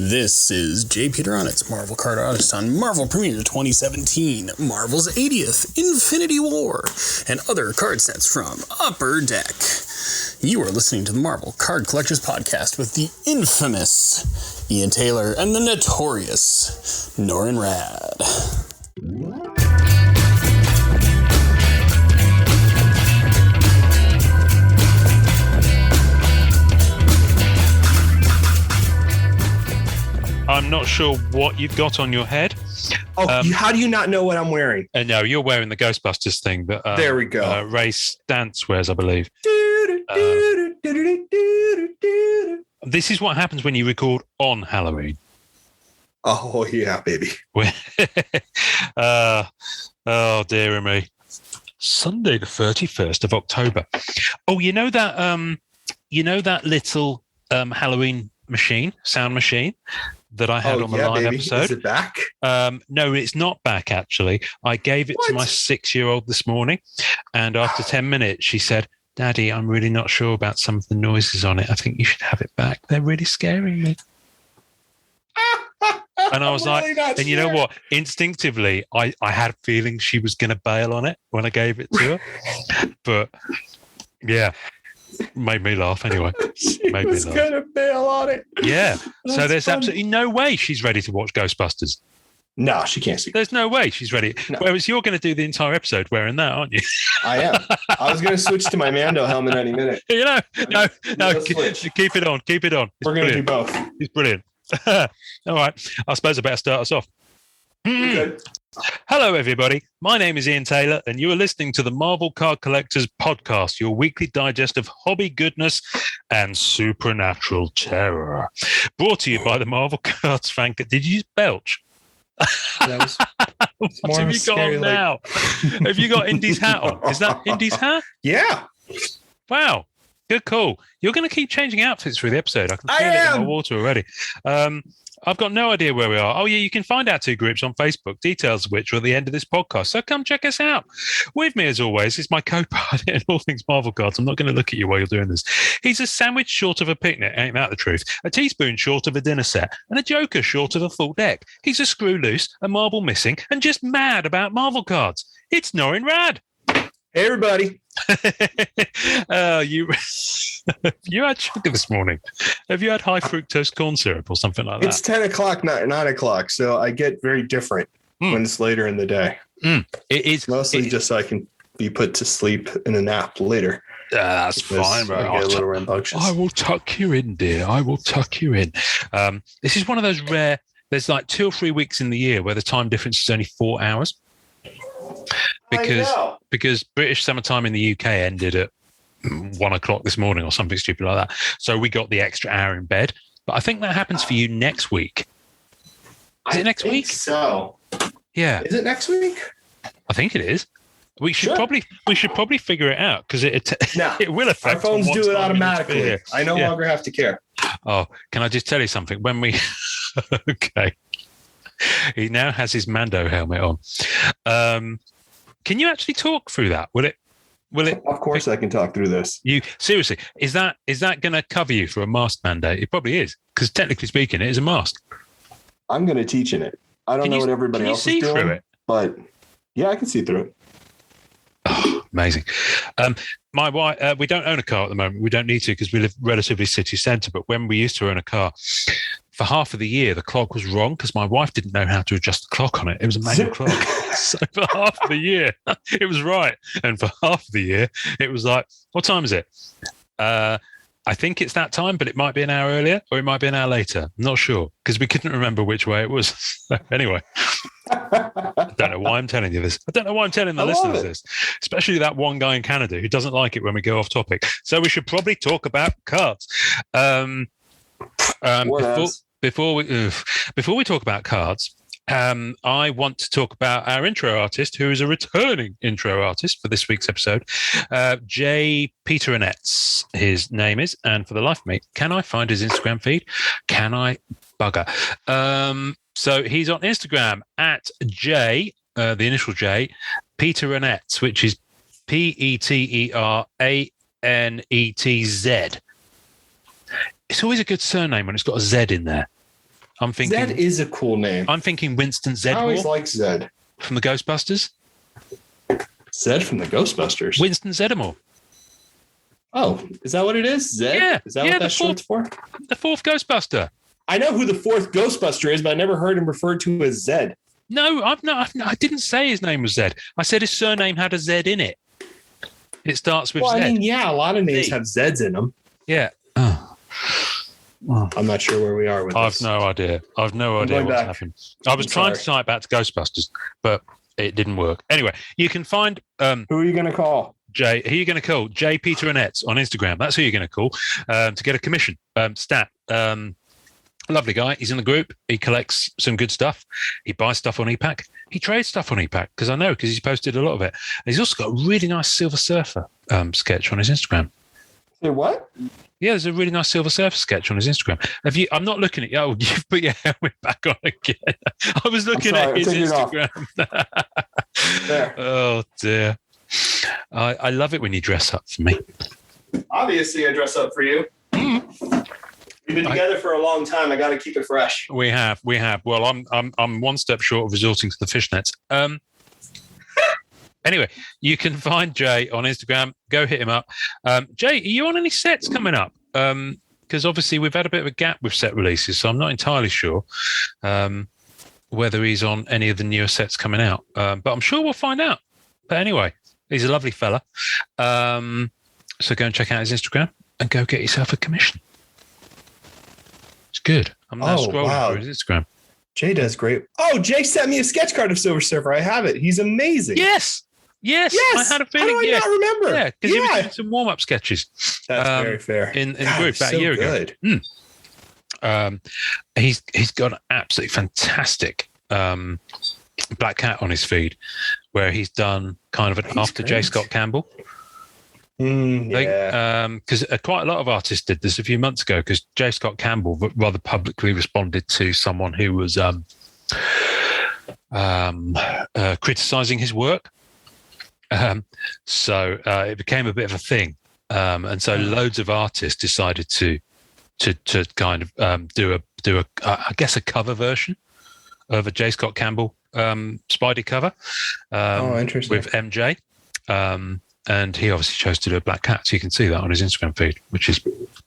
This is Jay Peteranetz, Marvel card artist on Marvel Premiere 2017, Marvel's 80th, Infinity War, and other card sets from Upper Deck. You are listening to the Marvel Card Collectors Podcast with the infamous Ian Taylor and the notorious Norrin Rad. I'm not sure what you've got on your head. How do you not know what I'm wearing? No, you're wearing the Ghostbusters thing that there we go. Ray Stantz wears, I believe. This is what happens when you record on Halloween. Oh, yeah, baby. Oh, dear me. Sunday, the 31st of October. Oh, you know that little Halloween sound machine that I had on the live episode? Is it back? No, it's not back, actually. I gave it to my 6-year-old this morning, and after 10 minutes, she said, Daddy, I'm really not sure about some of the noises on it. I think you should have it back. They're really scaring me. And I was really like, and you know what? Instinctively, I had a feeling she was going to bail on it when I gave it to her. But, yeah. Made me laugh anyway. She was going to bail on it. Yeah. So there's absolutely no way she's ready to watch Ghostbusters. No, she can't see. There's no way she's ready. No. Whereas you're going to do the entire episode wearing that, aren't you? I am. I was going to switch to my Mando helmet any minute. No. Keep it on. Keep it on. We're going to do both. It's brilliant. All right. I suppose I better start us off. Good. Hello, everybody. My name is Ian Taylor, and you are listening to the Marvel Card Collectors Podcast, your weekly digest of hobby goodness and supernatural terror. Brought to you by the Marvel Cards fan. Did you belch? What have you got on now? Have you got Indy's hat on? Is that Indy's hat? Yeah. Wow. Good call. You're going to keep changing outfits through the episode. I can feel it in my water already. I've got no idea where we are. Oh, yeah, you can find our two groups on Facebook, details of which are at the end of this podcast. So come check us out. With me, as always, is my co-pilot in all things Marvel cards. I'm not going to look at you while you're doing this. He's a sandwich short of a picnic, ain't that the truth? A teaspoon short of a dinner set, and a joker short of a full deck. He's a screw loose, a marble missing, and just mad about Marvel cards. It's Norrin Rad. Hey, everybody. You had sugar this morning. Have you had high fructose corn syrup or something like that? It's 10 o'clock, not 9 o'clock, so I get very different when it's later in the day. It is mostly just so I can be put to sleep in a nap later. That's fine, bro. I get a little rambunctious. I will tuck you in, dear. I will tuck you in. This is one of those rare. There's like 2 or 3 weeks in the year where the time difference is only 4 hours. Because British summertime in the UK ended at 1 o'clock this morning or something stupid like that. So we got the extra hour in bed. But I think that happens for you next week. Is it next week? So. Yeah. Is it next week? I think it is. We should probably figure it out because it will affect. Our phones do it automatically. I no longer have to care. Oh, can I just tell you something? When we okay. He now has his Mando helmet on. Can you actually talk through that? Will it? Of course, I can talk through this. You seriously? Is that going to cover you for a mask mandate? It probably is, because technically speaking, it is a mask. I'm going to teach in it. I don't know what everybody else is doing, it? But yeah, I can see through it. Oh, amazing. My wife, we don't own a car at the moment. We don't need to because we live relatively city centre. But when we used to own a car, for half of the year, the clock was wrong because my wife didn't know how to adjust the clock on it. It was a manual clock. So for half of the year, it was right. And for half of the year, it was like, what time is it? I think it's that time, but it might be an hour earlier or it might be an hour later. I'm not sure because we couldn't remember which way it was. Anyway, I don't know why I'm telling you this. I don't know why I'm telling the listeners this, especially that one guy in Canada who doesn't like it when we go off topic. So we should probably talk about cards. Before we talk about cards, I want to talk about our intro artist, who is a returning intro artist for this week's episode, Jay Peteranetz. His name is, and for the life of me, can I find his Instagram feed? Can I bugger? So he's on Instagram at Jay, the initial J, Peteranetz, which is Peteranetz. It's always a good surname when it's got a Z in there. I'm thinking Zed is a cool name. I'm thinking Winston Zedmore. I always like Zed from the Ghostbusters. Zed from the Ghostbusters. Winston Zeddemore. Oh, is that what it is? Zed? Yeah. Is that what that's short for? The fourth Ghostbuster. I know who the fourth Ghostbuster is, but I never heard him referred to as Zed. No, I didn't say his name was Zed. I said his surname had a Z in it. It starts with Z. I mean, yeah, a lot of names have Zeds in them. Yeah. I'm not sure where we are with this. I've no idea what's happened. I was trying to tie it back to Ghostbusters, but it didn't work. Anyway, you can find... who are you going to call? Jay. Who are you going to call? Jay Peteranetz on Instagram. That's who you're going to call to get a commission. Stat. Lovely guy. He's in the group. He collects some good stuff. He buys stuff on ePack. He trades stuff on ePack because he's posted a lot of it. And he's also got a really nice Silver Surfer sketch on his Instagram. Say what? Yeah, there's a really nice Silver Surfer sketch on his Instagram. I'm not looking at you. Oh, you've put your helmet back on again. I was looking at his Instagram. There. Oh dear. I love it when you dress up for me. Obviously, I dress up for you. We've been together for a long time. I got to keep it fresh. We have. Well, I'm one step short of resorting to the fishnets. Anyway, you can find Jay on Instagram. Go hit him up. Jay, are you on any sets coming up? Because obviously we've had a bit of a gap with set releases, so I'm not entirely sure whether he's on any of the newer sets coming out. But I'm sure we'll find out. But anyway, he's a lovely fella. So go and check out his Instagram and go get yourself a commission. It's good. I'm now scrolling through his Instagram. Jay does great. Oh, Jay sent me a sketch card of Silver Surfer. I have it. He's amazing. Yes. I had a feeling. How do I not remember? Yeah, because he was doing some warm-up sketches. That's very fair. In the group about a year ago. He's got an absolutely fantastic Black Cat on his feed, where he's done kind of an after J. Scott Campbell. Because quite a lot of artists did this a few months ago, because J. Scott Campbell rather publicly responded to someone who was criticizing his work. So it became a bit of a thing. And so loads of artists decided to kind of do a I guess a cover version of a J. Scott Campbell Spidey cover interesting. with MJ. And he obviously chose to do a Black Cat. So you can see that on his Instagram feed, which is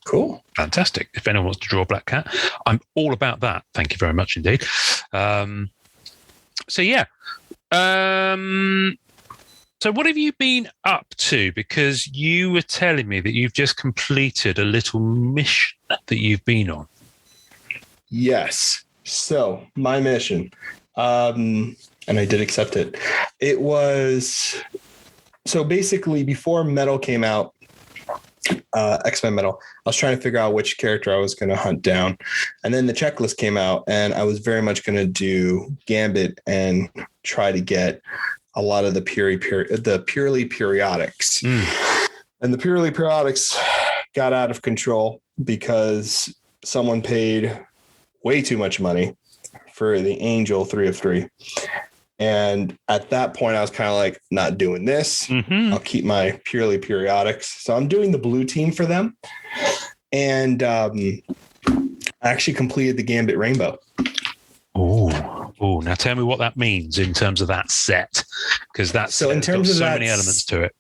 cool. Fantastic. If anyone wants to draw a Black Cat, I'm all about that. Thank you very much indeed. So yeah. So what have you been up to? Because you were telling me that you've just completed a little mission that you've been on. Yes. So my mission, and I did accept it. It was... So basically, before Metal came out, X-Men Metal, I was trying to figure out which character I was going to hunt down. And then the checklist came out, and I was very much going to do Gambit and try to get a lot of the purely periodics. And the purely periodics got out of control because someone paid way too much money for the Angel 3 of 3. And at that point, I was kind of like, not doing this. I'll keep my purely periodics. So I'm doing the blue team for them. And I actually completed the Gambit Rainbow. Oh, now tell me what that means in terms of that set, because that's so in terms of so many elements to it.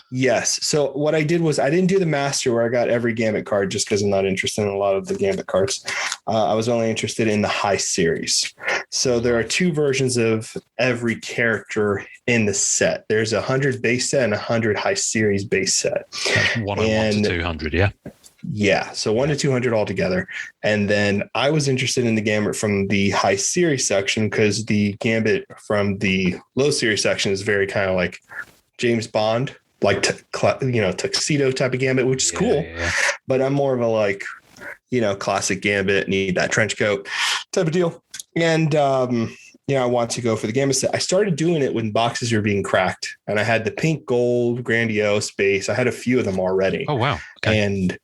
Yes. So what I did was I didn't do the master where I got every Gambit card just because I'm not interested in a lot of the Gambit cards. I was only interested in the high series. So there are two versions of every character in the set. There's 100 base set and 100 high series base set. That's 101 to 200, yeah. Yeah, so 1 to 200 altogether. And then I was interested in the Gambit from the high series section because the Gambit from the low series section is very kind of like James Bond, like, tuxedo type of Gambit, which is cool. Yeah. But I'm more of a like, classic Gambit, need that trench coat type of deal. And, I want to go for the Gambit set. I started doing it when boxes were being cracked. And I had the pink, gold, grandiose base. I had a few of them already. Oh, wow. Okay. And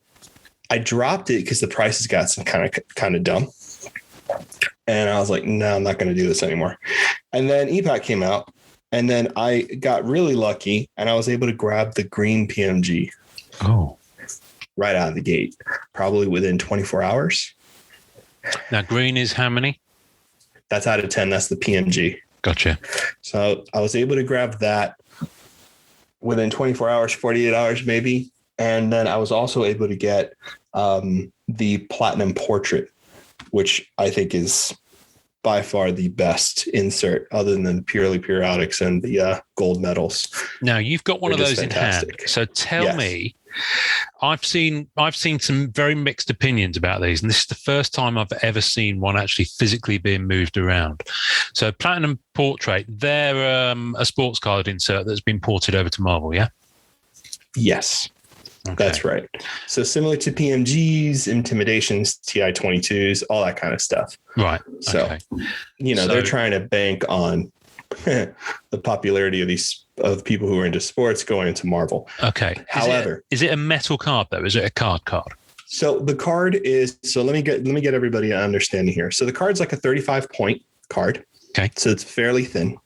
I dropped it because the prices got some kind of dumb. And I was like, no, I'm not going to do this anymore. And then ePack came out. And then I got really lucky and I was able to grab the green PMG. Oh. Right out of the gate, probably within 24 hours. Now, green is how many? That's out of 10. That's the PMG. Gotcha. So I was able to grab that within 24 hours, 48 hours, maybe. And then I was also able to get the Platinum Portrait, which I think is by far the best insert other than purely periodics and the gold medals. Now, you've got one of those fantastic. in hand. So tell me, I've seen some very mixed opinions about these, and this is the first time I've ever seen one actually physically being moved around. So Platinum Portrait, they're a sports card insert that's been ported over to Marvel, yeah? Yes. Okay. That's right. So similar to PMGs, Intimidations, TI-22s, all that kind of stuff. Right. So, okay. They're trying to bank on the popularity of people who are into sports going into Marvel. Okay. However, is it a metal card though? Is it a card? So the card is, so let me get everybody an understanding here. So the card's like a 35 point card. Okay. So it's fairly thin,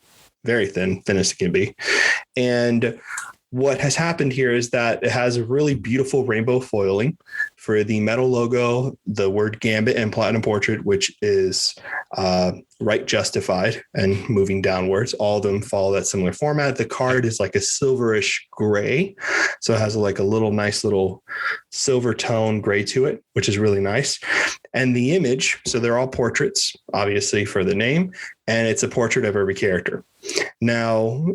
very thin as it can be. And what has happened here is that it has a really beautiful rainbow foiling for the metal logo, the word Gambit, and Platinum Portrait, which is right justified and moving downwards. All of them follow that similar format. The card is like a silverish gray. So it has like a nice little silver tone gray to it, which is really nice. And the image, so they're all portraits, obviously for the name, and it's a portrait of every character. Now,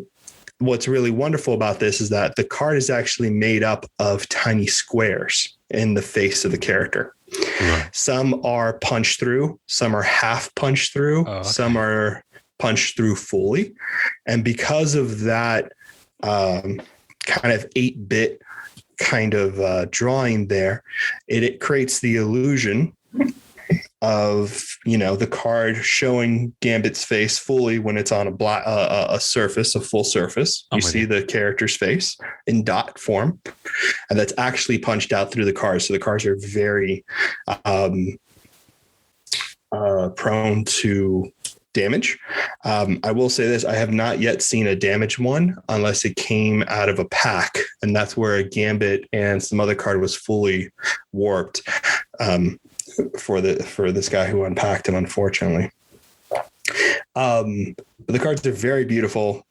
what's really wonderful about this is that the card is actually made up of tiny squares in the face of the character. Right. Some are punched through, some are half punched through, some are punched through fully. And because of that kind of 8-bit kind of drawing there, it creates the illusion of the card showing Gambit's face fully when it's on a surface, a full surface. You see the character's face in dot form, and that's actually punched out through the cards. So the cards are very prone to damage. I will say this: I have not yet seen a damaged one unless it came out of a pack, and that's where a Gambit and some other card was fully warped. For this guy who unpacked them, unfortunately. But the cards are very beautiful.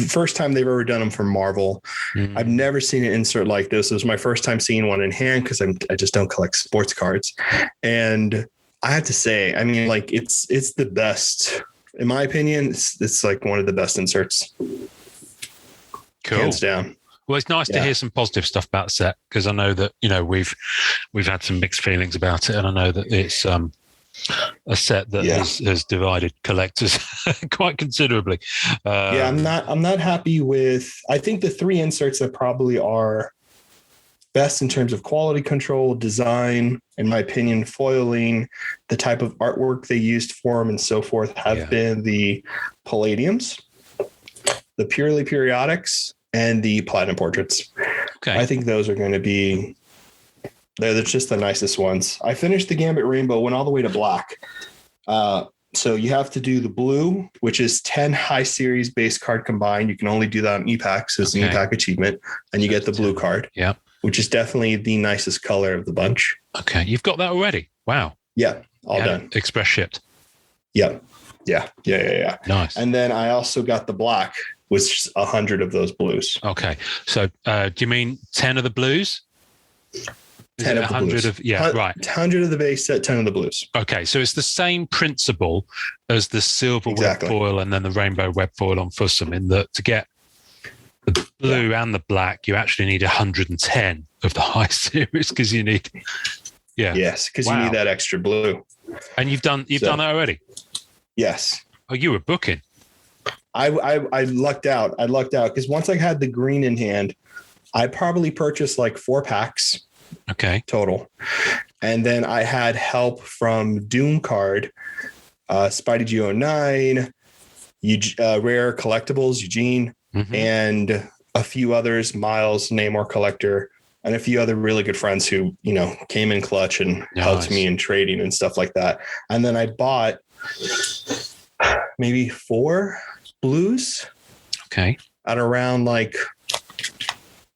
First time they've ever done them for Marvel. I've never seen an insert like this. It was my first time seeing one in hand because I just don't collect sports cards. And I have to say, I mean, like it's the best. In my opinion, it's like one of the best inserts. Cool. Hands down. Well, it's nice to hear some positive stuff about the set because I know that we've had some mixed feelings about it, and I know that it's a set that has divided collectors quite considerably. I'm not happy with. I think the 3 inserts that probably are best in terms of quality control, design, in my opinion, foiling, the type of artwork they used for them, and so forth, have been the Palladiums, the purely periodics, and the Platinum Portraits. Okay. I think those are going to be, they're just the nicest ones. I finished the Gambit Rainbow, went all the way to black. So you have to do the blue, which is 10 high series base card combined. You can only do that on EPAC, so it's an EPAC achievement. And you get the blue card, which is definitely the nicest color of the bunch. Okay. You've got that already? Wow. Yeah. All done. Express shipped. Yeah. Nice. And then I also got the black, which is 100 of those blues. Okay. So do you mean 10 of the blues? 10 of the blues. Right. 100 of the base set, 10 of the blues. Okay. So it's the same principle as the silver web foil and then the rainbow web foil on Fussum, in that to get the blue and the black, you actually need 110 of the high series because you need... Yes, because you need that extra blue. And you've done that already? Yes. Oh, you were booking. I lucked out. Because once I had the green in hand, I probably purchased like 4 packs. Okay. Total. And then I had help from Doom Card, Spidey G09, Rare Collectibles, Eugene, and a few others, Miles, Namor Collector, and a few other really good friends who, came in clutch and helped me in trading and stuff like that. And then I bought maybe 4 blues. Okay. At around like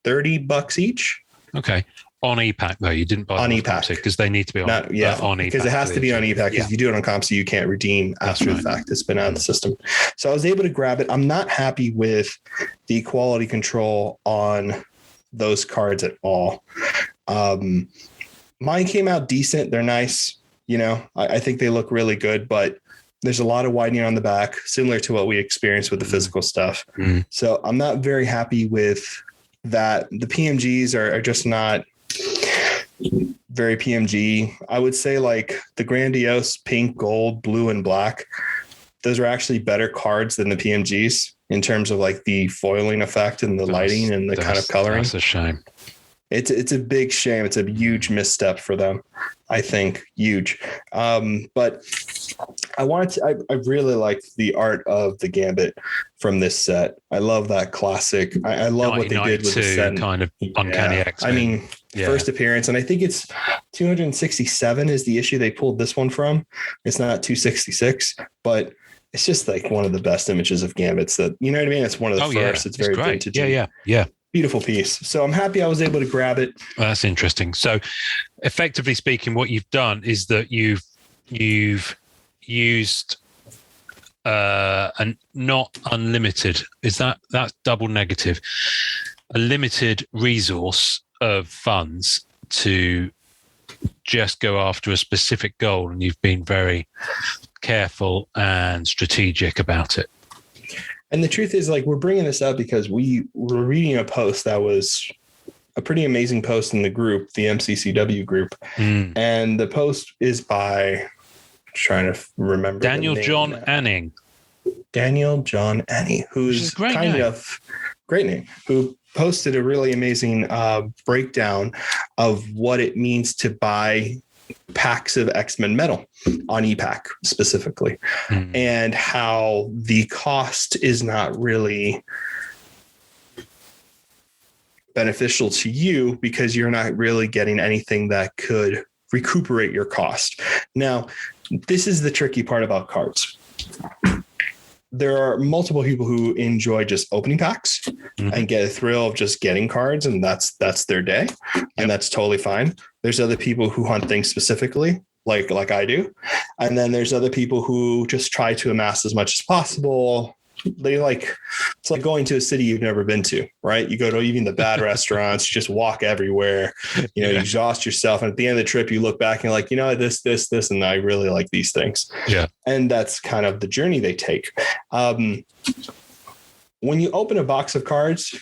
$30 each. Okay. on EPAC though. You didn't buy on them EPAC because they need to be on. on EPAC because it has to be on EPAC. Because if you do it on COMC, you can't redeem after the fact. It's been out of the system. So I was able to grab it. I'm not happy with the quality control on those cards at all. Mine came out decent. They're nice. I think they look really good, but there's a lot of widening on the back, similar to what we experienced with the physical stuff. So I'm not very happy with that. The PMGs are just not very PMG. I would say like the grandiose pink, gold, blue, and black. Those are actually better cards than the PMGs in terms of like the foiling effect and the lighting and the kind of coloring. That's a shame. It's a big shame. It's a huge misstep for them. I think huge. But I really liked the art of the Gambit from this set. I love that classic. I love what they did with the set. Kind of Uncanny X-Men. I mean, first appearance, and I think it's 267 is the issue they pulled this one from. It's not 266, but it's just like one of the best images of Gambits that, you know what I mean? It's one of the first. It's very great. vintage. Yeah. Beautiful piece. So I'm happy I was able to grab it. Well, that's interesting. So effectively speaking, what you've done is that you've used and not unlimited. That's double negative, a limited resource of funds to just go after a specific goal. And you've been very careful and strategic about it. And the truth is, like, we're bringing this up because we were reading a post that was a pretty amazing post in the group, the MCCW group. And the post is by, I'm trying to remember, Daniel John Anning. Daniel John Anning, who's great name, who posted a really amazing breakdown of what it means to buy packs of X-Men metal on EPAC specifically, and how the cost is not really beneficial to you because you're not really getting anything that could recuperate your cost. Now, this is the tricky part about cards. There are multiple people who enjoy just opening packs and get a thrill of just getting cards, and that's their day, and that's totally fine. There's other people who hunt things specifically, like I do, and then there's other people who just try to amass as much as possible. It's like going to a city you've never been to, right? You go to even the bad restaurants, you just walk everywhere, you exhaust yourself. And at the end of the trip, you look back and you're like, this, and I really like these things. Yeah. And that's kind of the journey they take. When you open a box of cards,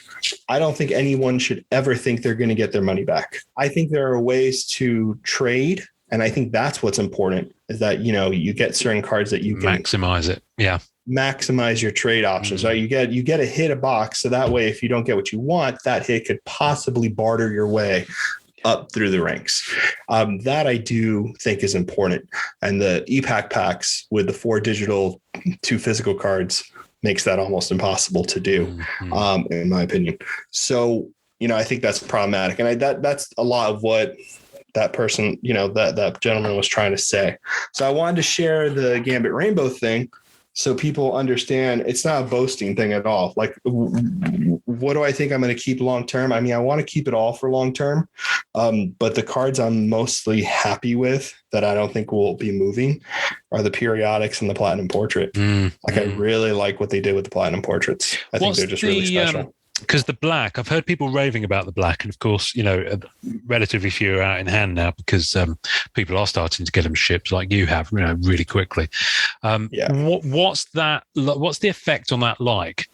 I don't think anyone should ever think they're going to get their money back. I think there are ways to trade. And I think that's what's important is that, you get certain cards that you can maximize it. Yeah. Maximize your trade options, right? You get a hit a box. So that way, if you don't get what you want, that hit could possibly barter your way up through the ranks. That I do think is important. And the EPAC packs with the 4 digital, 2 physical cards makes that almost impossible to do, in my opinion. So, I think that's problematic. And that's a lot of what that person, that gentleman was trying to say. So I wanted to share the Gambit Rainbow thing so people understand it's not a boasting thing at all. Like, what do I think I'm going to keep long term? I mean, I want to keep it all for long term, but the cards I'm mostly happy with that I don't think will be moving are the periodics and the platinum portrait. I really like what they did with the platinum portraits. I think they're just really special. Because the black, I've heard people raving about the black, and of course, relatively few are out in hand now because people are starting to get them shipped like you have, really quickly. What's the effect on that like?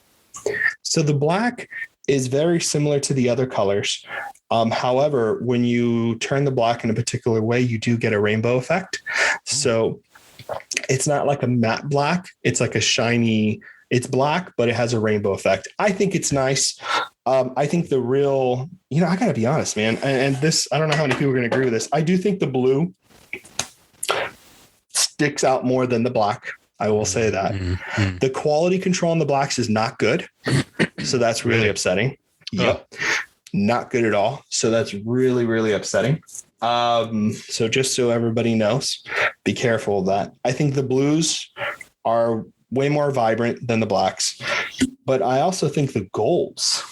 So the black is very similar to the other colors. However, when you turn the black in a particular way, you do get a rainbow effect. So it's not like a matte black. It's like a shiny. It's black, but it has a rainbow effect. I think it's nice. I think the real, I got to be honest, man. And this, I don't know how many people are going to agree with this. I do think the blue sticks out more than the black. I will say that. The quality control on the blacks is not good. So that's really upsetting. Yep. Not good at all. So that's really, really upsetting. So just so everybody knows, be careful of that. I think the blues are way more vibrant than the blacks, but I also think the golds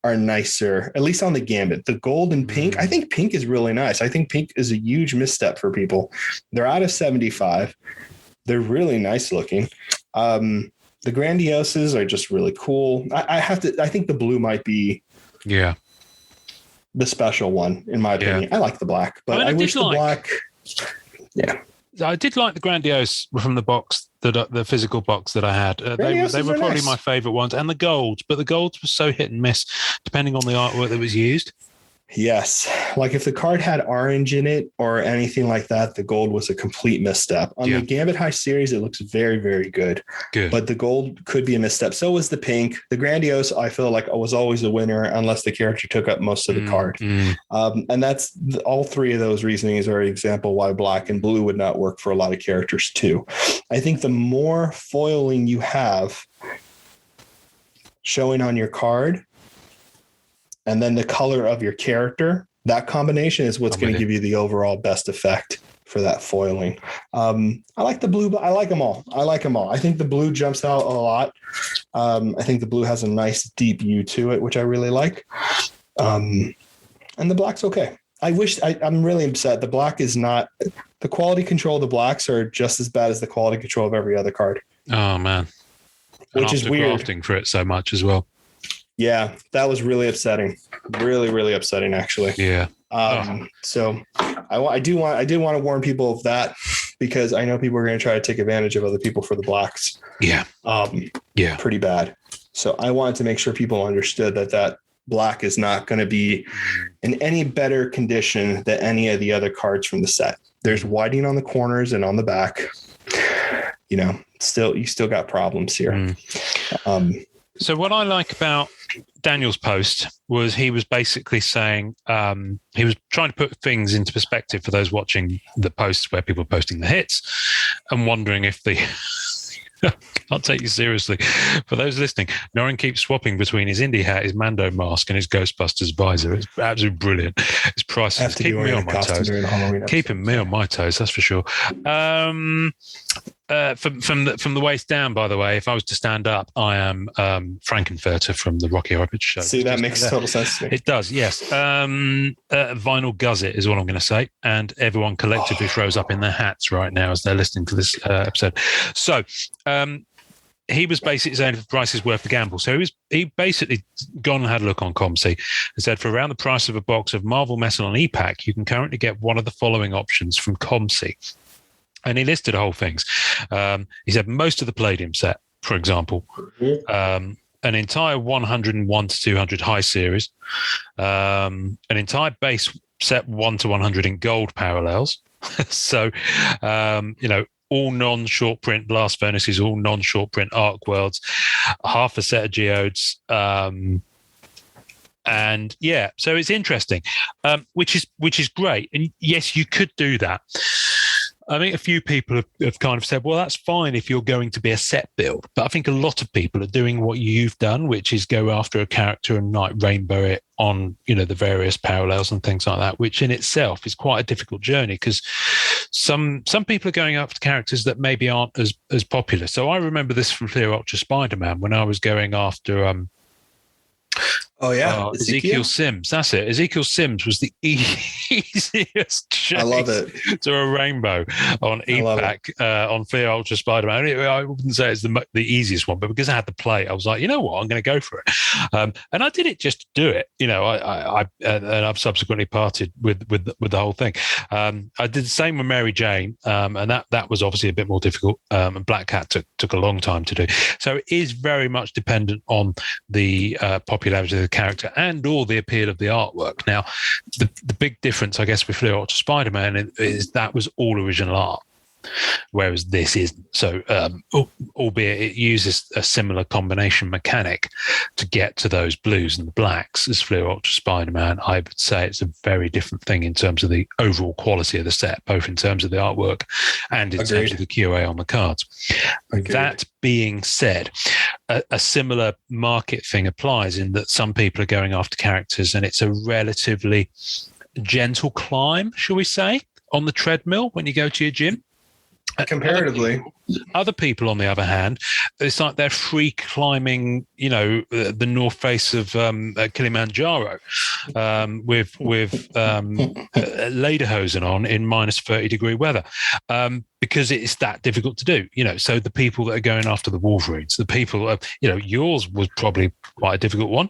are nicer, at least on the Gambit. The gold and pink, I think pink is really nice. I think pink is a huge misstep for people. They're out of 75. They're really nice looking. The Grandioses are just really cool. I think the blue might be the special one, in my opinion. I like the black, but I wish the black. Yeah. I did like the Grandiose from the box, the physical box that I had. They were probably nice. My favorite ones, and the golds, but the golds were so hit and miss depending on the artwork that was used. Yes. Like if the card had orange in it or anything like that, the gold was a complete misstep. On the Gambit High series, it looks very, very good. But the gold could be a misstep. So was the pink. The Grandiose, I feel like was always a winner unless the character took up most of the card. And that's all three of those reasonings are an example why black and blue would not work for a lot of characters too. I think the more foiling you have showing on your card, and then the color of your character, that combination is what's going to give you the overall best effect for that foiling. I like the blue, but I like them all. I think the blue jumps out a lot. I think the blue has a nice deep hue to it, which I really like. And the black's okay. I'm really upset. The black is not, the quality control of the blacks are just as bad as the quality control of every other card. Oh man. Which is weird. Grafting for it so much as well. Yeah, that was really upsetting. Really, really upsetting, actually. Yeah. So I did want to warn people of that because I know people are going to try to take advantage of other people for the blacks. Yeah. Pretty bad. So I wanted to make sure people understood that black is not going to be in any better condition than any of the other cards from the set. There's whiting on the corners and on the back. You still got problems here. So what I like about Daniel's post was he was basically saying he was trying to put things into perspective for those watching the posts where people are posting the hits and wondering if the can't take you seriously. For those listening, Norrin keeps swapping between his indie hat, his Mando mask, and his Ghostbusters visor. It's absolutely brilliant. It's priceless. Keeping me on my toes. Keeping me on my toes, that's for sure. From the waist down, by the way, if I was to stand up, I am Frankenfurter from the Rocky Horror Picture Show. See, that makes total sense to me. It does, yes. Vinyl Guzet is what I'm going to say. And everyone collectively throws up in their hats right now as they're listening to this episode. So he was basically saying the price is worth the gamble. So he basically gone and had a look on ComC and said for around the price of a box of Marvel Metal on E-Pack, you can currently get one of the following options from ComC. And he listed whole things. He said most of the Palladium set, for example, an entire 101 to 200 high series, an entire base set 1 to 100 in gold parallels. So, all non-short print blast furnaces, all non-short print arc worlds, half a set of geodes. And yeah, so it's interesting, which is great. And yes, you could do that. I think a few people have kind of said, well, that's fine if you're going to be a set build. But I think a lot of people are doing what you've done, which is go after a character and like rainbow it on, the various parallels and things like that, which in itself is quite a difficult journey because some people are going after characters that maybe aren't as popular. So I remember this from Clear Ultra Spider-Man when I was going after Ezekiel Sims. That's it. Ezekiel Sims was the easiest chase I love it. to a rainbow on E-Pack on Fear Ultra Spider-Man. I wouldn't say it's the easiest one, but because I had to play, I was like, you know what, I'm going to go for it. And I did it just to do it. And I've subsequently parted with the whole thing. I did the same with Mary Jane, and that was obviously a bit more difficult. And Black Cat took a long time to do. So it is very much dependent on the popularity of the character and or the appeal of the artwork. Now, the big difference, I guess, with Clear Ultra Spider-Man is that was all original art, whereas this isn't. So, albeit it uses a similar combination mechanic to get to those blues and the blacks as Clear Ultra Spider-Man, I would say it's a very different thing in terms of the overall quality of the set, both in terms of the artwork and in terms of the QA on the cards. Agreed. That being said, a similar market thing applies in that some people are going after characters and it's a relatively gentle climb, shall we say, on the treadmill when you go to your gym. Comparatively. Other people, on the other hand, it's like they're free climbing, the north face of Kilimanjaro with lederhosen on in minus 30-degree weather. Because it's that difficult to do, so the people that are going after the Wolverines, the people, yours was probably quite a difficult one.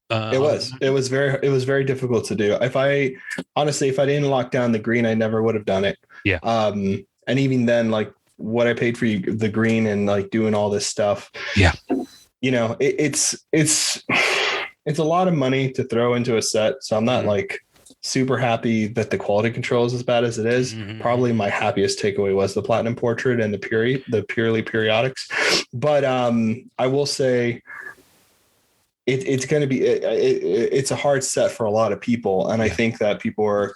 It was very difficult to do. If I didn't lock down the green, I never would have done it. Yeah. And even then, like what I paid for the green and like doing all this stuff. Yeah. It's a lot of money to throw into a set. So I'm not like super happy that the quality control is as bad as it is. Mm-hmm. Probably my happiest takeaway was the Platinum Portrait and the purely periodics. But I will say it's going to be it's a hard set for a lot of people, and I think that people are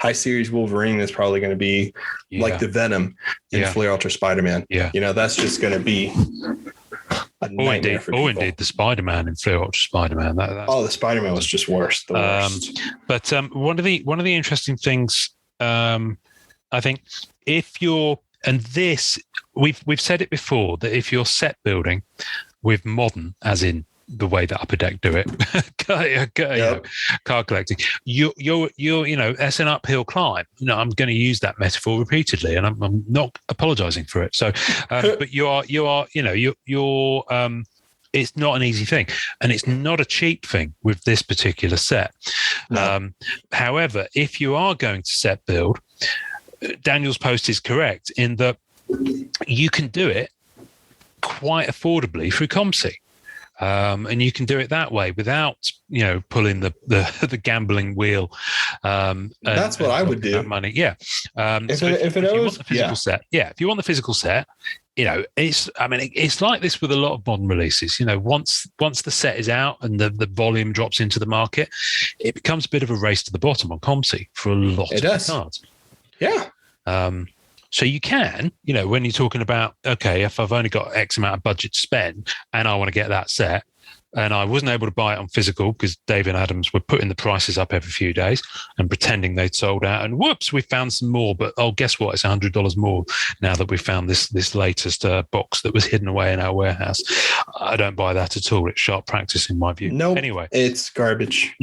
high series Wolverine is probably going to be like the Venom in Flare Ultra Spider-Man. Yeah, that's just going to be a nightmare for people. Indeed, the Spider-Man in Flare Ultra Spider-Man. The Spider-Man was just worse. The worst. But one of the interesting things, I think, if you're, and this we've said it before, that if you're set building with modern, as in the way that Upper Deck do it, card collecting, you're it's an uphill climb. I'm going to use that metaphor repeatedly, and I'm not apologizing for it. So, but you're it's not an easy thing, and it's not a cheap thing with this particular set. No. However, if you are going to set build, Daniel's post is correct in that you can do it quite affordably through ComC. And you can do it that way without, pulling the gambling wheel. That's what I would do. Money, yeah. If you want the physical set, if you want the physical set, it's like this with a lot of modern releases. Once the set is out and the volume drops into the market, it becomes a bit of a race to the bottom on ComC for a lot of cards. Yeah. So you can, when you're talking about, okay, if I've only got X amount of budget to spend and I want to get that set, and I wasn't able to buy it on physical because Dave and Adams were putting the prices up every few days and pretending they'd sold out, and whoops, we found some more, but guess what? It's $100 more now that we found this latest box that was hidden away in our warehouse. I don't buy that at all. It's sharp practice in my view. Nope. Anyway. It's garbage.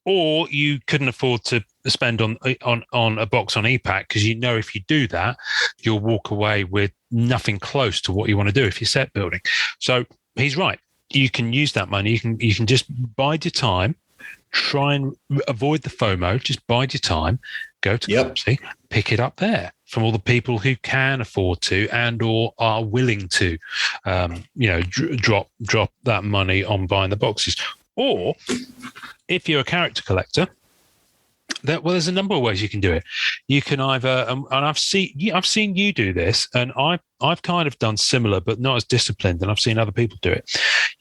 Or you couldn't afford to spend on a box on EPAC because if you do that, you'll walk away with nothing close to what you want to do if you're set building. So he's right. You can use that money. You can just bide your time, try and avoid the FOMO. Just bide your time. Go to ComC, pick it up there from all the people who can afford to and or are willing to, drop that money on buying the boxes. Or if you're a character collector, there's a number of ways you can do it. You can either, and I've seen you do this, and I've kind of done similar, but not as disciplined, and I've seen other people do it.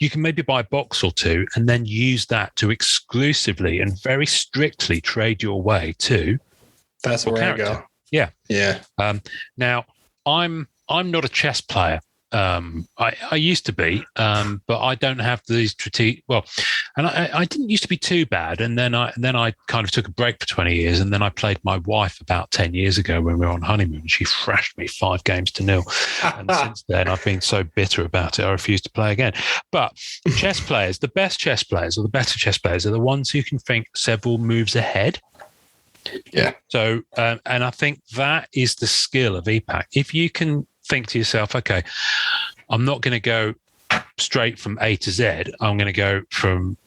You can maybe buy a box or two and then use that to exclusively and very strictly trade your way to. That's where character. I go. Yeah. Yeah. Now I'm not a chess player. I used to be, but I don't have these strategic. Well, and I didn't used to be too bad, and then I kind of took a break for 20 years, and then I played my wife about 10 years ago when we were on honeymoon. She thrashed me 5-0, and since then I've been so bitter about it I refuse to play again. But chess players, the best chess players or the better chess players are the ones who can think several moves ahead. Yeah. So, and I think that is the skill of EPAC. If you can think to yourself, okay, I'm not going to go straight from A to Z. I'm going to go from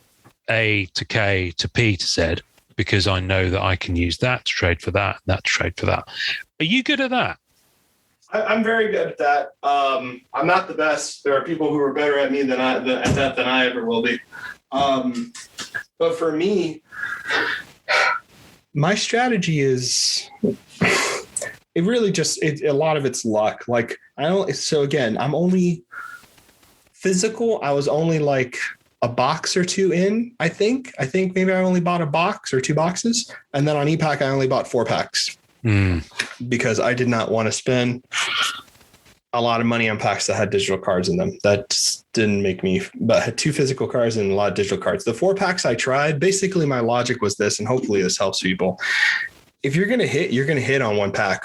A to K to P to Z because I know that I can use that to trade for that, and that to trade for that. Are you good at that? I'm very good at that. I'm not the best. There are people who are better at me than I ever will be. But for me, my strategy is. It really just, a lot of it's luck. Like, I'm only physical. I was only like a box or two in, I think maybe I only bought a box or 2 boxes. And then on EPAC, I only bought 4 packs because I did not want to spend a lot of money on packs that had digital cards in them. That didn't make me, but I had 2 physical cards and a lot of digital cards. The 4 packs I tried, basically my logic was this, and hopefully this helps people. If you're going to hit, you're going to hit on 1 pack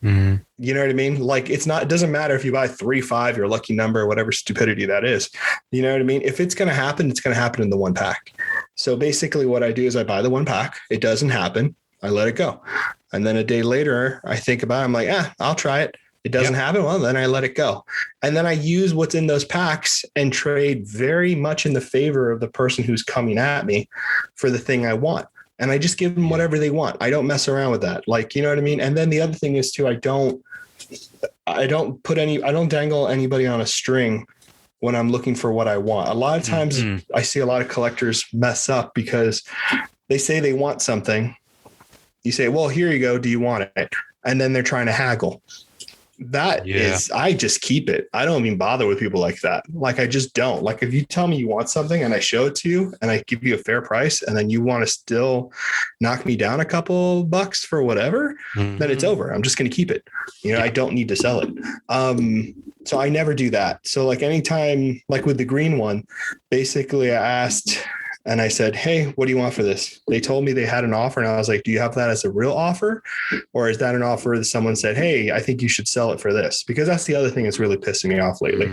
Mm. You know what I mean? Like it doesn't matter if you buy 3-5, your lucky number, whatever stupidity that is. You know what I mean? If it's going to happen, it's going to happen in the one pack. So basically what I do is I buy the one pack. It doesn't happen. I let it go. And then a day later, I think about it. I'm like, I'll try it. It doesn't happen. Well, then I let it go. And then I use what's in those packs and trade very much in the favor of the person who's coming at me for the thing I want. And I just give them whatever they want. I don't mess around with that. Like, you know what I mean? And then the other thing is too, I don't dangle anybody on a string when I'm looking for what I want. A lot of times I see a lot of collectors mess up because they say they want something. You say, well, here you go. Do you want it? And then they're trying to haggle. I just keep it. I don't even bother with people like that. Like, I just don't. Like, if you tell me you want something and I show it to you and I give you a fair price and then you want to still knock me down a couple bucks for whatever, then it's over. I'm just going to keep it. You know, I don't need to sell it. So I never do that. So like anytime, like with the green one, basically I asked and I said, hey, what do you want for this? They told me they had an offer. And I was like, do you have that as a real offer? Or is that an offer that someone said, hey, I think you should sell it for this? Because that's the other thing that's really pissing me off lately.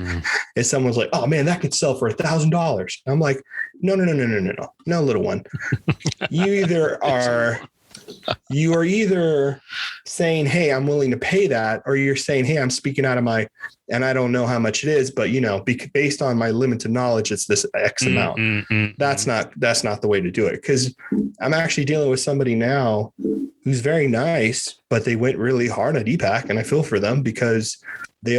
Is someone's like, oh man, that could sell for $1,000. I'm like, no, little one. You are either saying, hey, I'm willing to pay that, or you're saying, hey, I'm speaking out of my, and I don't know how much it is, but you know, based on my limited knowledge, it's this X amount. That's not the way to do it. Cause I'm actually dealing with somebody now who's very nice, but they went really hard at EPAC, and I feel for them because they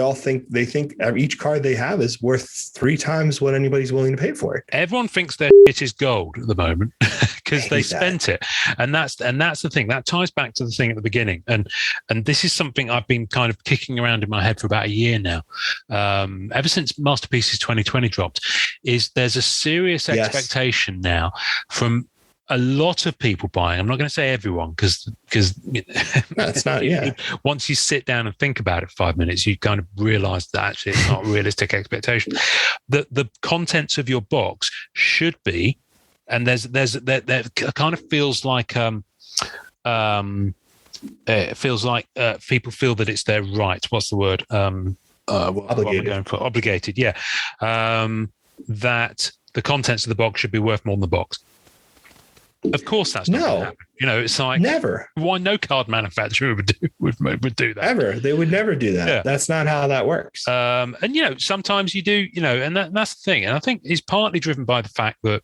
think each card they have is worth 3 times what anybody's willing to pay for it. Everyone thinks their shit is gold at the moment because they spent it. And that's the thing that ties back to the thing at the beginning. And this is something I've been kind of kicking around in my head for about a year now. Ever since Masterpieces 2020 dropped, is there's a serious expectation now from a lot of people buying. I'm not going to say everyone because that's not. Yeah. Once you sit down and think about it 5 minutes, you kind of realize that actually it's not a realistic expectation. The contents of your box should be, and there kind of feels like it feels like people feel that it's their right. What's the word? Obligated. Obligated. Yeah. That the contents of the box should be worth more than the box. Of course, that's not going to happen. You know, it's like never. Why no card manufacturer would do that ever? They would never do that. Yeah. That's not how that works. And you know, sometimes you do. You know, and that's the thing. And I think it's partly driven by the fact that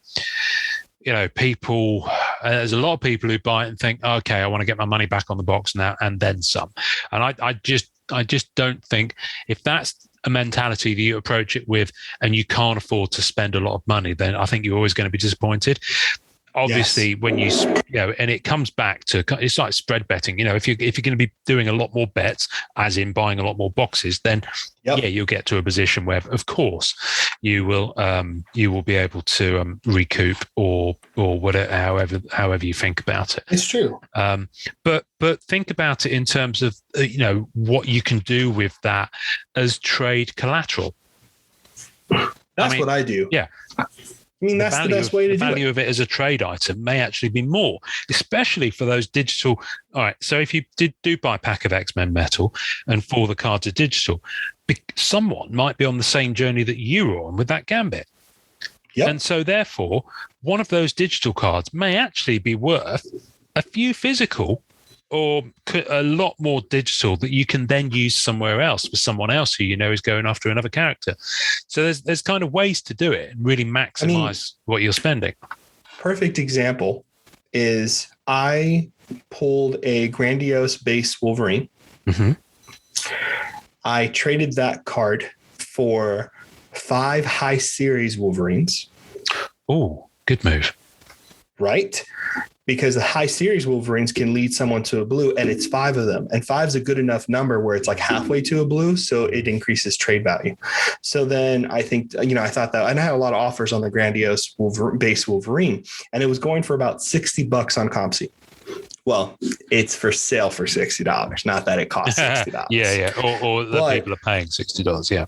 you know people. There's a lot of people who buy it and think, okay, I want to get my money back on the box now and then some. And I just don't think if that's a mentality that you approach it with, and you can't afford to spend a lot of money, then I think you're always going to be disappointed. Obviously, when you know, and it comes back to, it's like spread betting. You know, if you're going to be doing a lot more bets, as in buying a lot more boxes, then you'll get to a position where, of course, you will be able to recoup or whatever, however you think about it. It's true. But think about it in terms of you know what you can do with that as trade collateral. That's what I do. Yeah. I mean, that's the best way to do it. The value of it as a trade item may actually be more, especially for those digital. All right. So if you do buy a pack of X-Men metal and 4 of the cards are digital, someone might be on the same journey that you were on with that Gambit. Yep. And so therefore, one of those digital cards may actually be worth a few physical or a lot more digital that you can then use somewhere else for someone else who you know is going after another character. So there's kind of ways to do it and really maximize what you're spending. Perfect example is I pulled a Grandiose base Wolverine. Mm-hmm. I traded that card for 5 high series Wolverines. Oh, good move. Right? Because the high series Wolverines can lead someone to a blue, and it's 5 of them. And 5 is a good enough number where it's like halfway to a blue, so it increases trade value. So then I think, you know, I thought that, and I had a lot of offers on the Grandiose base Wolverine, and it was going for about $60 on ComC. Well, it's for sale for $60, not that it costs $60. Yeah. Or the people are paying $60, yeah.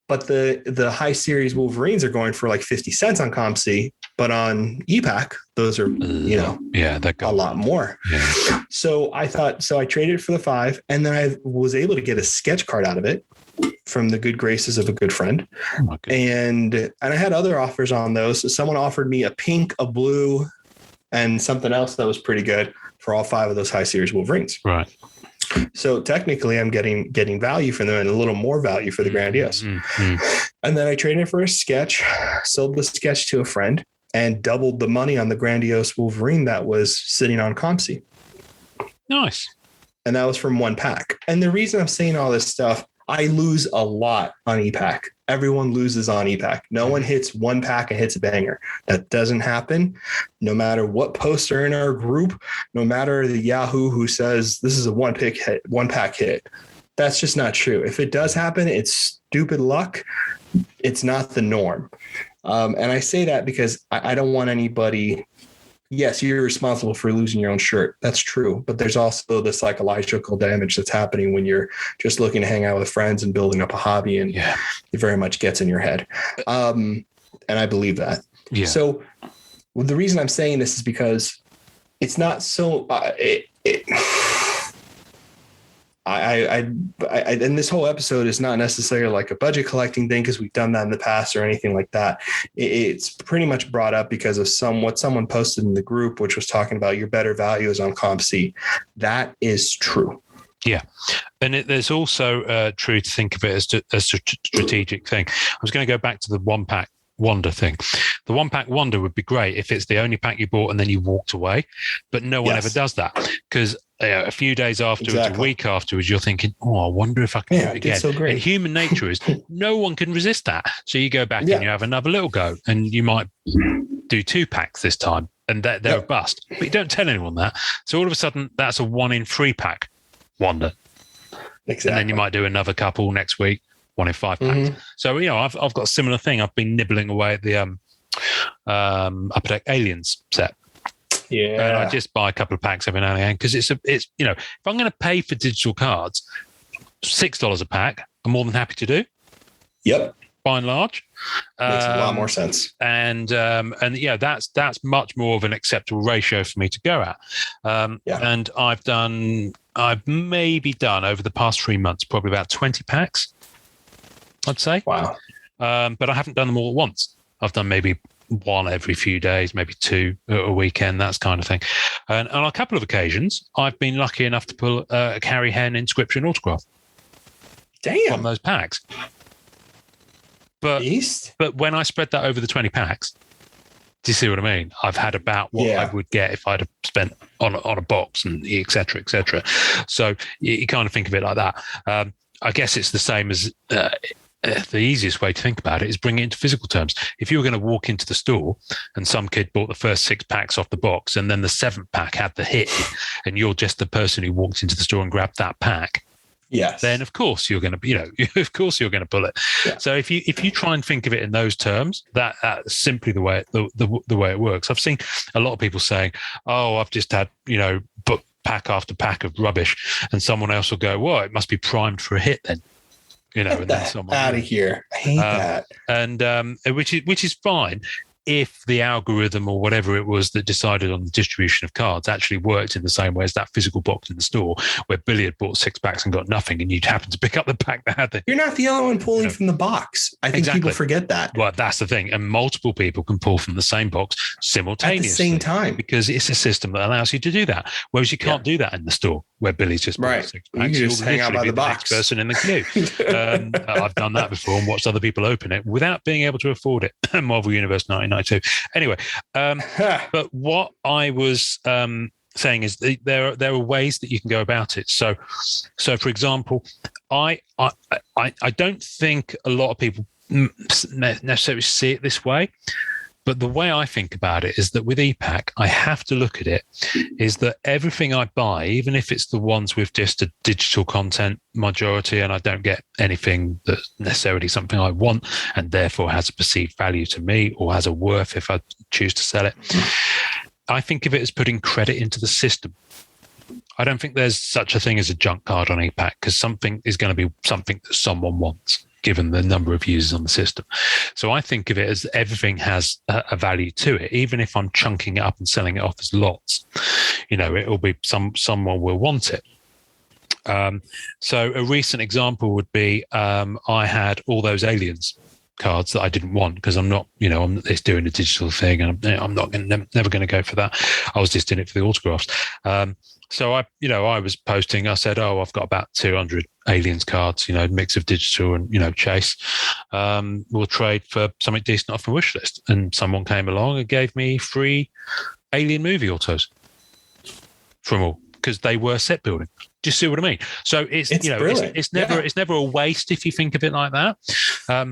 But the high series Wolverines are going for like 50 cents on ComC, but on EPAC, those are, they're a lot more. Yeah. So I traded for the 5, and then I was able to get a sketch card out of it from the good graces of a good friend. Oh, and I had other offers on those. So someone offered me a pink, a blue, and something else that was pretty good for all 5 of those high series Wolverines. Right. So technically I'm getting value for them and a little more value for the Grandiose. And then I traded for a sketch, sold the sketch to a friend, and doubled the money on the Grandiose Wolverine that was sitting on ComC. Nice. And that was from 1 pack. And the reason I'm saying all this stuff, I lose a lot on EPAC. Everyone loses on EPAC. No one hits 1 pack and hits a banger. That doesn't happen. No matter what poster in our group, no matter the Yahoo who says this is a 1 pack hit. That's just not true. If it does happen, it's stupid luck. It's not the norm. And I say that because I don't want anybody. Yes, you're responsible for losing your own shirt. That's true. But there's also the psychological damage that's happening when you're just looking to hang out with friends and building up a hobby. And it very much gets in your head. And I believe that. Yeah. So the reason I'm saying this is because it's not so and this whole episode is not necessarily like a budget collecting thing because we've done that in the past or anything like that. It's pretty much brought up because of what someone posted in the group, which was talking about your better value is on ComC. That is true. Yeah. And there's also true to think of it as a strategic thing. I was going to go back to the 1 pack Wonder thing. The 1 pack Wonder would be great if it's the only pack you bought and then you walked away, but no one ever does that because a few days afterwards, a week afterwards, you're thinking, I wonder if I can do it again. So great. And human nature is no one can resist that. So you go back and you have another little go and you might do 2 packs this time and they're a bust, but you don't tell anyone that. So all of a sudden that's a 1 in 3 pack Wonder. Exactly. And then you might do another couple next week. 1 in 5 packs. So, I've got a similar thing. I've been nibbling away at the Upper Deck Aliens set. Yeah. And I just buy a couple of packs every now and again because it's if I'm going to pay for digital cards, $6 a pack, I'm more than happy to do. Yep. By and large. Makes a lot more sense. And that's much more of an acceptable ratio for me to go at. And I've maybe done over the past 3 months, probably about 20 packs. I'd say. Wow. But I haven't done them all at once. I've done maybe 1 every few days, maybe 2 a weekend, that kind of thing. And on a couple of occasions, I've been lucky enough to pull a Carrie Henn inscription autograph. Damn. On those packs. But when I spread that over the 20 packs, do you see what I mean? I've had about what I would get if I'd have spent on a box and et cetera, et cetera. So you kind of think of it like that. I guess it's the same as the easiest way to think about it is bring it into physical terms. If you were going to walk into the store and some kid bought the first 6 packs off the box and then the 7th pack had the hit and you're just the person who walked into the store and grabbed that pack, then of course you're going to, of course you're going to pull it. Yeah. So if you try and think of it in those terms, that's simply the way it works. I've seen a lot of people saying, I've just had, book pack after pack of rubbish, and someone else will go, well, it must be primed for a hit then. And then someone out of here. I hate that. And which is fine if the algorithm or whatever it was that decided on the distribution of cards actually worked in the same way as that physical box in the store where Billy had bought 6 packs and got nothing and you'd happen to pick up the pack that had the... You're not the only one pulling from the box. I think people forget that. Well, that's the thing. And multiple people can pull from the same box simultaneously. At the same time. Because it's a system that allows you to do that. Whereas you can't do that in the store where Billy's just bought 6 packs. You just hang out by the box. Next person in the queue. I've done that before and watched other people open it without being able to afford it. Marvel Universe 1992. Anyway, but what I was saying is there are ways that you can go about it. So for example, I don't think a lot of people necessarily see it this way. But the way I think about it is that with EPAC, I have to look at it is that everything I buy, even if it's the ones with just a digital content majority and I don't get anything that's necessarily something I want and therefore has a perceived value to me or has a worth if I choose to sell it, I think of it as putting credit into the system. I don't think there's such a thing as a junk card on EPAC because something is going to be something that someone wants. given the number of users on the system. So I think of it as everything has a value to it, even if I'm chunking it up and selling it off as lots. It'll be someone will want it. So a recent example would be I had all those Aliens cards that I didn't want because I'm not, it's doing a digital thing, and I'm not never going to go for that. I was just in it for the autographs. So I was posting. I said, "Oh, I've got about 200 Aliens cards. Mix of digital and Chase. We'll trade for something decent off my wish list." And someone came along and gave me free Alien movie autos from all, because they were set building. Do you see what I mean? So it's it's never a waste if you think of it like that.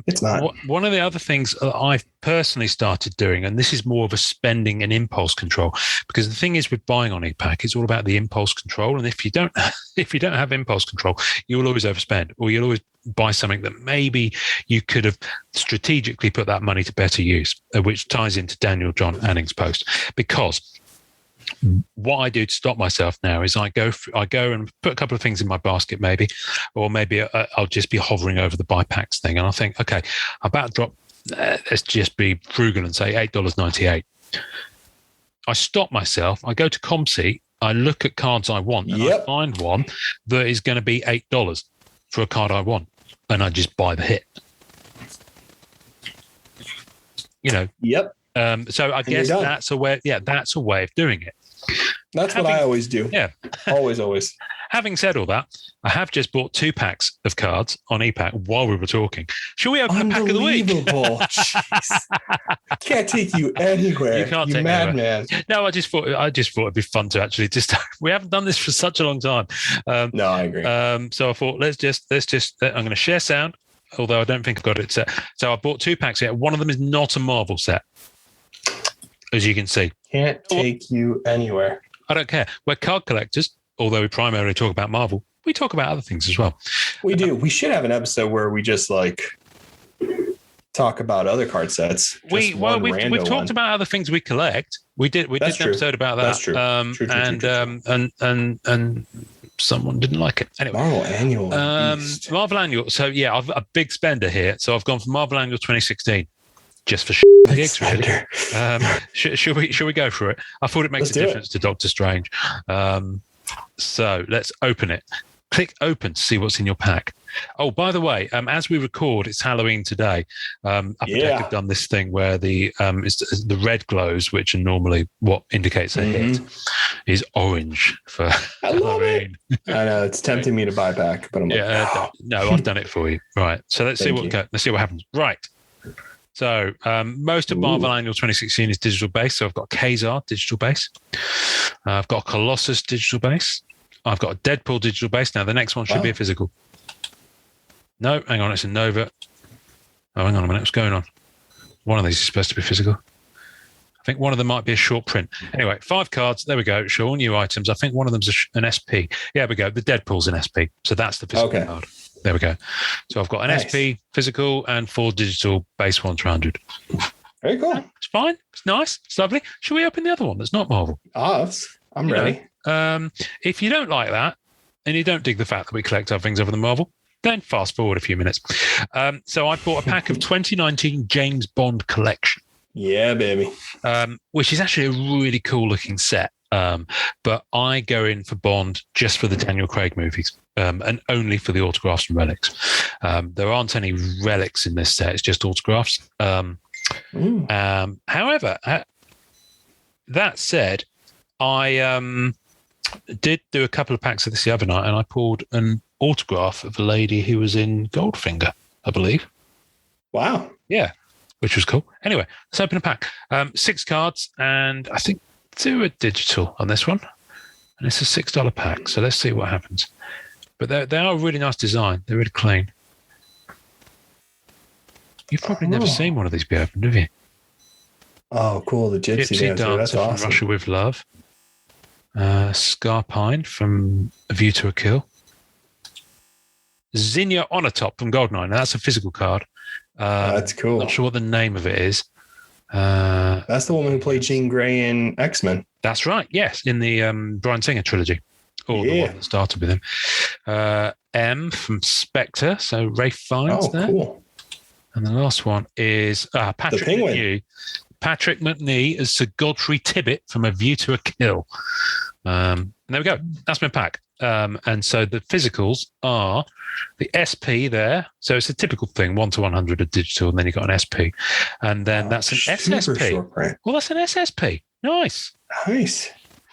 It's not. One of the other things that I've personally started doing, and this is more of a spending and impulse control, because the thing is with buying on ePack, it's all about the impulse control. And if you don't have impulse control, you will always overspend, or you'll always buy something that maybe you could have strategically put that money to better use, which ties into Daniel John Anning's post. Because what I do to stop myself now is I go and put a couple of things in my basket, maybe I'll just be hovering over the buy packs thing, and I'll think, okay, I'm about to drop. Let's just be frugal and say $8.98. I stop myself. I go to ComSeat. I look at cards I want, and I find one that is going to be $8 for a card I want, and I just buy the hit. Yep. So I guess that's a way. Yeah, that's a way of doing it. That's what I always do. Yeah. Always. Having said all that, I have just bought 2 packs of cards on ePack while we were talking. Shall we open a pack of the week? Unbelievable. Jeez. Can't take you anywhere. You can't take madman. No, I just thought it'd be fun to actually just. We haven't done this for such a long time. No, I agree. So I thought let's just. I'm going to share sound, although I don't think I've got it set. So I bought 2 packs here. One of them is not a Marvel set, as you can see. Can't take you anywhere. I don't care. We're card collectors, although we primarily talk about Marvel. We talk about other things as well. We do. We should have an episode where we just talk about other card sets. We've talked about other things we collect. We did an episode about that. That's true. And someone didn't like it. Anyway, Marvel Annual. So yeah, I've a big spender here. So I've gone for Marvel Annual 2016. Just for gigs, really. Should we go for it? I thought it makes a difference to Doctor Strange. So let's open it. Click open to see what's in your pack. Oh, by the way, as we record, it's Halloween today. Upper Deck have done this thing where the red glows, which are normally what indicates a hit, is orange for Halloween. I know it's tempting me to buy back, but I'm no, I've done it for you. Right. So let's see what happens. Right. So most of Marvel Annual 2016 is digital base. So I've got Kazar digital base. I've got Colossus digital base. I've got a Deadpool digital base. Now the next one should be a physical. No, hang on, it's a Nova. Oh, hang on a minute, what's going on? One of these is supposed to be physical. I think one of them might be a short print. Anyway, 5 cards. There we go. Show all new items. I think one of them's an SP. Yeah, there we go. The Deadpool's an SP. So that's the physical card. There we go. So I've got an SP physical and 4 digital base 1 to 100. Very cool. It's fine. It's nice. It's lovely. Should we open the other one that's not Marvel? I'm ready. If you don't like that and you don't dig the fact that we collect other things other than Marvel, then fast forward a few minutes. So I bought a pack of 2019 James Bond collection. Yeah, baby. Which is actually a really cool looking set. But I go in for Bond just for the Daniel Craig movies, and only for the autographs and relics. There aren't any relics in this set. It's just autographs. However, that said, I did do a couple of packs of this the other night, and I pulled an autograph of a lady who was in Goldfinger, I believe. Wow. Yeah, which was cool. Anyway, let's open a pack. 6 cards, and I think 2 are digital on this one. And it's a $6 pack, so let's see what happens. But they are a really nice design. They're really clean. You've probably never seen one of these be opened, have you? Oh, cool. The Gypsy Dancer. That's awesome. From Russia with Love. Scarpine from A View to a Kill. Zinnia Onatop from Goldeneye. Now, that's a physical card. That's cool. Not sure what the name of it is. That's the woman who played Jean Grey in X-Men. That's right. Yes, in the Bryan Singer trilogy. or the one that started with him. M from Spectre, so Rafe Fiennes there. Cool. And the last one is Patrick McNee. Patrick McNee as Sir Godfrey Tibbett from A View to a Kill. And there we go. That's my pack. And so the physicals are the SP there. So it's a typical thing, 1 to 100 of digital, and then you've got an SP. And then that's an SSP. Well, that's an SSP. Nice.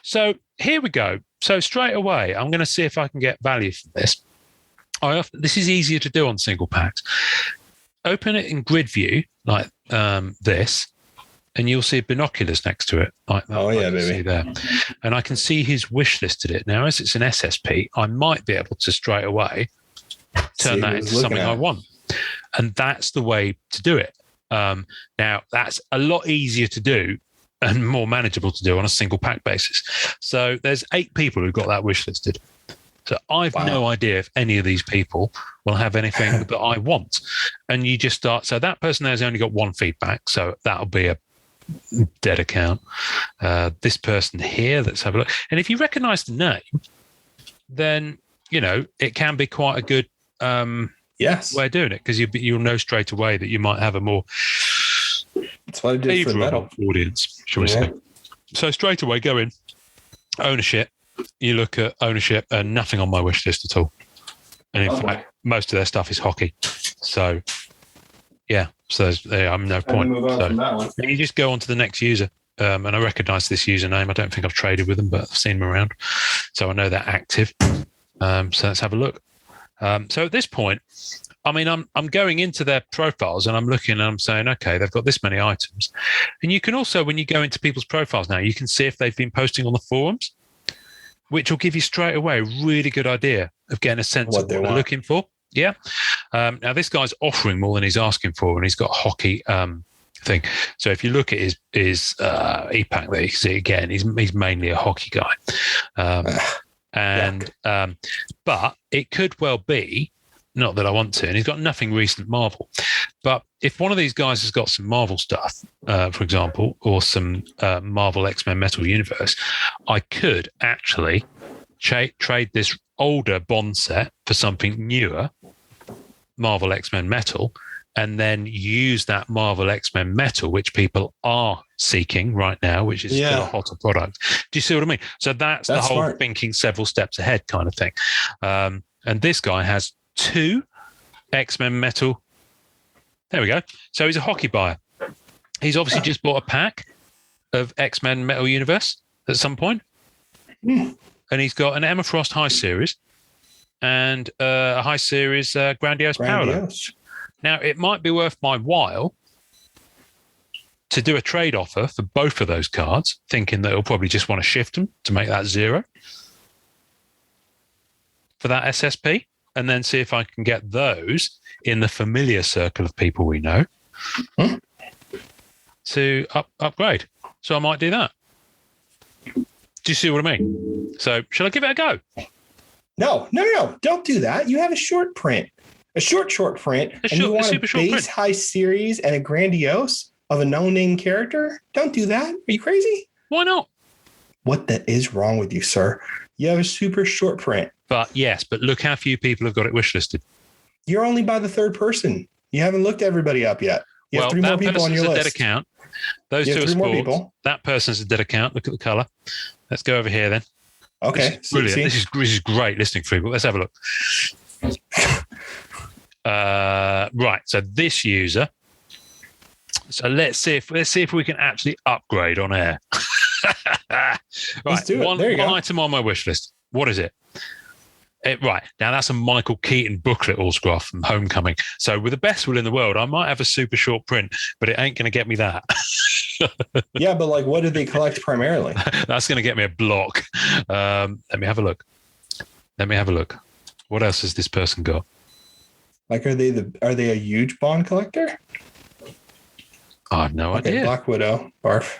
So here we go. So straight away, I'm going to see if I can get value from this. This is easier to do on single packs. Open it in grid view like this, and you'll see binoculars next to it. Like that, baby. See there. And I can see who's wish listed it. Now, as it's an SSP, I might be able to straight away turn that into something I want. And that's the way to do it. Now, that's a lot easier to do and more manageable to do on a single pack basis. So there's 8 people who've got that wish listed. So I've no idea if any of these people will have anything that I want. And you just start. So that person there's only got 1 feedback. So that'll be a dead account. This person here, let's have a look. And if you recognize the name, then, it can be quite a good way of doing it, because you'll know straight away that you might have a more that's what I did for metal audience, shall we say. So straight away, go in, ownership. You look at ownership and nothing on my wish list at all. And in fact, most of their stuff is hockey. So, yeah. So I'm no point. So you just go on to the next user. And I recognize this username. I don't think I've traded with them, but I've seen them around. So I know they're active. So let's have a look. So at this point, I'm going into their profiles and I'm looking and I'm saying, okay, they've got this many items. And you can also, when you go into people's profiles now, you can see if they've been posting on the forums, which will give you straight away a really good idea of getting a sense of what they're looking for. Yeah. Now, this guy's offering more than he's asking for, and he's got a hockey thing. So if you look at his e-pack there, you can see again, he's mainly a hockey guy. But it could well be, not that I want to, and he's got nothing recent Marvel. But if one of these guys has got some Marvel stuff, for example, or some Marvel X-Men Metal Universe, I could actually trade this older Bond set for something newer, Marvel X-Men Metal, and then use that Marvel X-Men Metal, which people are seeking right now, which is still a hotter product. Do you see what I mean? So that's the whole smart. Thinking several steps ahead kind of thing. And this guy has 2 X-Men Metal. There we go. So he's a hockey buyer. He's obviously just bought a pack of X-Men Metal Universe at some point. And he's got an Emma Frost High Series and a High Series Grandiose Parallel. Now, it might be worth my while to do a trade offer for both of those cards, thinking that he'll probably just want to shift them to make that 0 for that SSP, and then see if I can get those in the familiar circle of people we know to upgrade. So I might do that. Do you see what I mean? So shall I give it a go? No. Don't do that. You have a short print. A short print, and you want a base high series and a grandiose of a no-name character? Don't do that. Are you crazy? Why not? What the is wrong with you, sir? You have a super short print. But look how few people have got it wishlisted. You're only by the 3rd person. You haven't looked everybody up yet. You have 3 more people on your list. That person's a dead account. Those 2 are sports. That person's a dead account. Look at the color. Let's go over here then. Okay. Brilliant. This is great listening for people. Let's have a look. Right. So this user. So let's see if we can actually upgrade on air. Right. Let's do it. One item on my wish list. What is it? Right. Now that's a Michael Keaton booklet autograph from Homecoming. So with the best will in the world, I might have a super short print, but it ain't going to get me that. Yeah, but like, what do they collect primarily? That's going to get me a block. Let me have a look. What else has this person got? Like, are they a huge Bond collector? I have no idea. Black Widow, barf.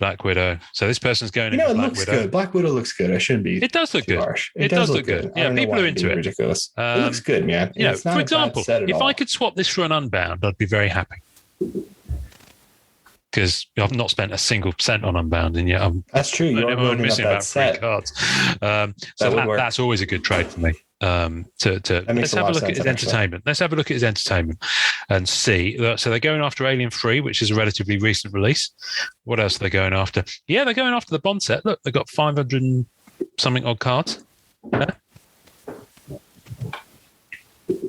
Black Widow. So this person's going into Black Widow. It looks good. Black Widow looks good. I shouldn't be. It does look good. Harsh. It does look good. Yeah, people are into it. Ridiculous. It looks good, man. For example, if I could swap this for an Unbound, I'd be very happy. because I've not spent a single cent on Unbound, and yet That's true. You're only missing about 3 set. cards. So that's always a good trade for me. Let's have a look at his entertainment. Let's have a look at his entertainment and see. So they're going after Alien 3, which is a relatively recent release. What else are they going after? Yeah, they're going after the Bond set. Look, they've got 500 and something odd cards. Yeah.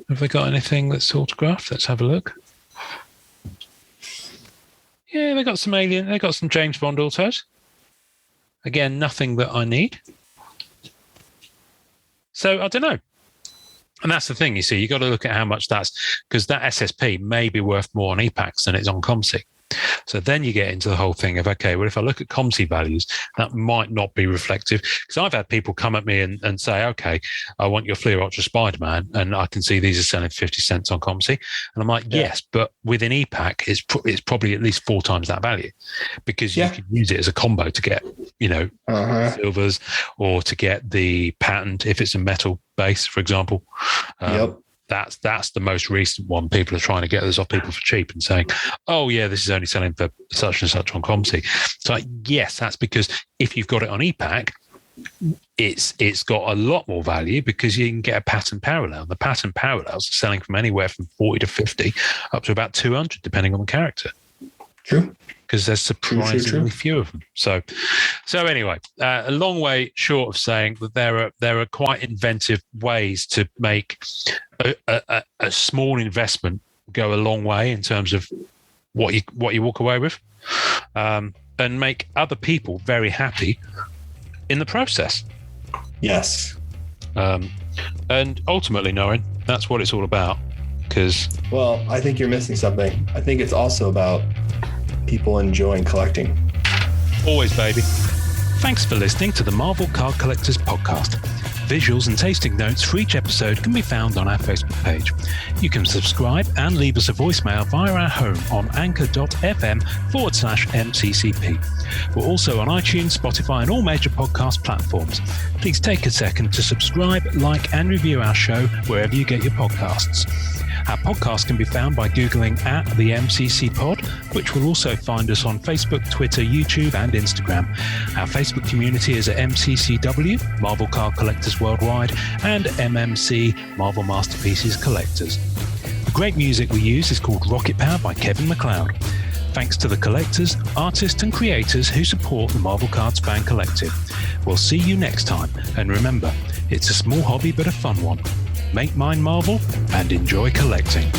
Have they got anything that's autographed? Let's have a look. Yeah, they got some Alien. They got some James Bond autos. Again, nothing that I need. So I don't know. And that's the thing, you see, you got to look at how much that's, because that SSP may be worth more on EPAX than it's on COMC. So then you get into the whole thing of, okay, well, if I look at COMC values, that might not be reflective. Because I've had people come at me and say, okay, I want your Fleer Ultra Spider-Man, and I can see these are selling 50 cents on COMC. And I'm like, yes, but within EPAC, it's probably at least 4 times that value, because you can use it as a combo to get, silvers, or to get the patent if it's a metal base, for example. That's the most recent one. People are trying to get those off people for cheap and saying, oh, yeah, this is only selling for such and such on COMC. So, yes, that's because if you've got it on EPAC, it's got a lot more value because you can get a pattern parallel. The pattern parallels are selling from anywhere from 40 to 50 up to about 200, depending on the character. True. Because there's surprisingly few of them. So anyway, a long way short of saying that there are quite inventive ways to make a small investment go a long way in terms of what you walk away with, and make other people very happy in the process. Yes. And ultimately, knowing that's what it's all about. Well, I think you're missing something. I think it's also about people enjoying collecting. Always, baby. Thanks for listening to the Marvel Card Collectors podcast. Visuals and tasting notes for each episode can be found on our Facebook page. You can subscribe and leave us a voicemail via our home on anchor.fm/MCCP. We're also on iTunes, Spotify, and all major podcast platforms. Please take a second to subscribe, like, and review our show wherever you get your podcasts. Our podcast can be found by Googling at the MCC Pod, which will also find us on Facebook, Twitter, YouTube, and Instagram. Our Facebook community is at MCCW, Marvel Card Collectors Worldwide, and MMC, Marvel Masterpieces Collectors. The great music we use is called Rocket Power by Kevin MacLeod. Thanks to the collectors, artists, and creators who support the Marvel Cards Fan Collective. We'll see you next time, and remember, it's a small hobby but a fun one. Make mine Marvel and enjoy collecting.